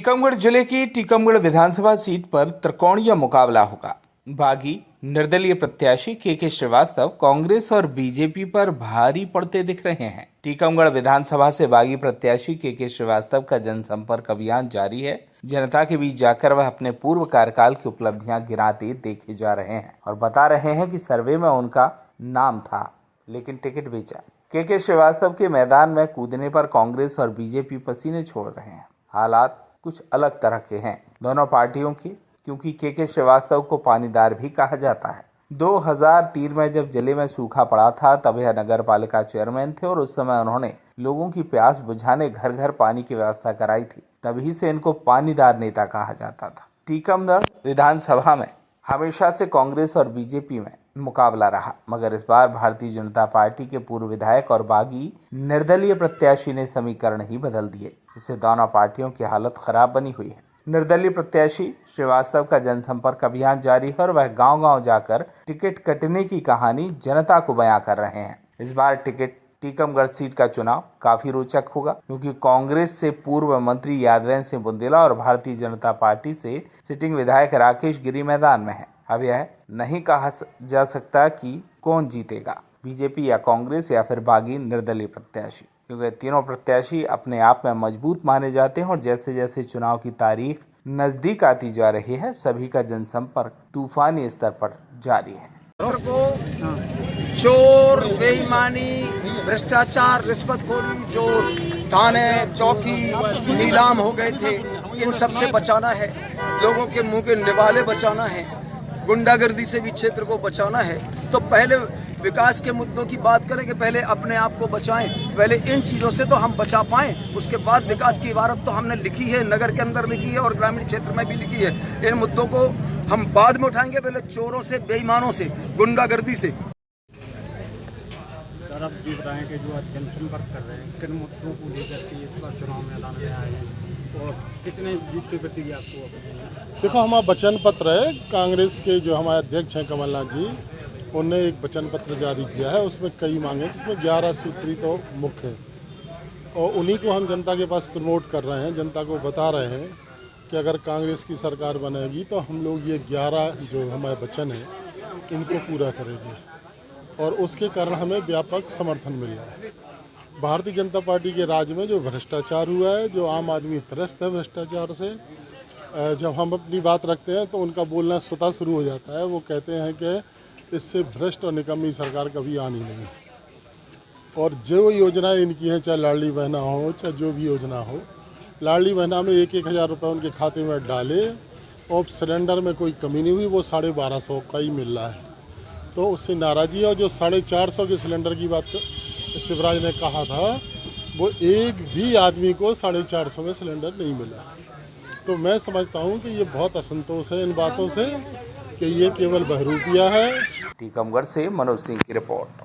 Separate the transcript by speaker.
Speaker 1: टीकमगढ़ जिले की टीकमगढ़ विधानसभा सीट पर त्रिकोणीय मुकाबला होगा। बागी निर्दलीय प्रत्याशी के श्रीवास्तव कांग्रेस और बीजेपी पर भारी पड़ते दिख रहे हैं। टीकमगढ़ विधानसभा से बागी प्रत्याशी के श्रीवास्तव का जनसंपर्क अभियान जारी है। जनता के बीच जाकर वह अपने पूर्व कार्यकाल की उपलब्धियां गिनाते देखे जा रहे हैं और बता रहे हैं कि सर्वे में उनका नाम था लेकिन टिकट बेचा। के श्रीवास्तव के मैदान में कूदने पर कांग्रेस और बीजेपी पसीने छोड़ रहे हैं। हालात कुछ अलग तरह के हैं दोनों पार्टियों के, क्योंकि के श्रीवास्तव को पानीदार भी कहा जाता है। 2003 में जब जिले में सूखा पड़ा था तब यह नगर पालिका चेयरमैन थे और उस समय उन्होंने लोगों की प्यास बुझाने घर घर पानी की व्यवस्था कराई थी। तभी से इनको पानीदार नेता कहा जाता था। टीकमगढ़ विधानसभा में हमेशा से कांग्रेस और बीजेपी में मुकाबला रहा, मगर इस बार भारतीय जनता पार्टी के पूर्व विधायक और बागी निर्दलीय प्रत्याशी ने समीकरण ही बदल दिए, इससे दोनों पार्टियों की हालत खराब बनी हुई है। निर्दलीय प्रत्याशी श्रीवास्तव का जनसंपर्क अभियान जारी है और वह गांव-गांव जाकर टिकट कटने की कहानी जनता को बयां कर रहे हैं। इस बार टीकमगढ़ सीट का चुनाव काफी रोचक होगा, क्योंकि कांग्रेस से पूर्व मंत्री यादवेंद्र सिंह बुंदेला और भारतीय जनता पार्टी से सिटिंग विधायक राकेश गिरी मैदान में है। अब यह नहीं कहा जा सकता कि कौन जीतेगा, बीजेपी या कांग्रेस या फिर बागी निर्दलीय प्रत्याशी, क्योंकि तीनों प्रत्याशी अपने आप में मजबूत माने जाते हैं और जैसे जैसे चुनाव की तारीख नजदीक आती जा रही है सभी का जनसंपर्क तूफानी स्तर पर जारी है।
Speaker 2: चोर, बेईमानी, भ्रष्टाचार, रिश्वतखोरी, जो थाने चौकी नीलाम हो गए थे, इन सब से बचाना है। लोगों के मुंह के निवाले बचाना है, गुंडागर्दी से भी क्षेत्र को बचाना है। तो पहले विकास के मुद्दों की बात करें कि पहले अपने आप को बचाएं, पहले इन चीज़ों से तो हम बचा पाएं, उसके बाद विकास की इबारत तो हमने लिखी है, नगर के अंदर लिखी है और ग्रामीण क्षेत्र में भी लिखी है। इन मुद्दों को हम बाद में उठाएंगे, पहले चोरों से, बेईमानों से, गुंडागर्दी से।
Speaker 3: सर, आप जीत रहे हैं कि जो जनसंपर्क कर रहे हैं, किन मुद्दों को लेकर के इस बार चुनाव मैदान में आए हैं और कितने जीत के प्रति आपको?
Speaker 4: देखो, हमारा वचन पत्र है, कांग्रेस के जो हमारे अध्यक्ष हैं कमलनाथ जी, उन्होंने एक वचन पत्र जारी किया है। उसमें कई मांगे, जिसमें 11 सूत्री तो मुख्य है और उन्हीं को हम जनता के पास प्रमोट कर रहे हैं। जनता को बता रहे हैं कि अगर कांग्रेस की सरकार बनेगी तो हम लोग ये 11 जो हमारे वचन हैं इनको पूरा करेंगे और उसके कारण हमें व्यापक समर्थन मिल रहा है। भारतीय जनता पार्टी के राज में जो भ्रष्टाचार हुआ है, जो आम आदमी त्रस्त है भ्रष्टाचार से, जब हम अपनी बात रखते हैं तो उनका बोलना स्वतः शुरू हो जाता है। वो कहते हैं कि इससे भ्रष्ट और निकम्मी सरकार कभी आनी नहीं। और जो योजनाएं इनकी हैं, चाहे लाडली बहना हो, चाहे जो भी योजना हो, लाडली बहना में 1-1 हज़ार रुपये उनके खाते में डाले और सिलेंडर में कोई कमी नहीं हुई, वो 1250 का ही मिल रहा है। तो उससे नाराज़गी है। और जो 450 के सिलेंडर की बात शिवराज ने कहा था, वो एक भी आदमी को 450 में सिलेंडर नहीं मिला। तो मैं समझता हूँ कि ये बहुत असंतोष है इन बातों से कि ये केवल बहरूपिया है।
Speaker 1: टीकमगढ़ से मनोज सिंह की रिपोर्ट।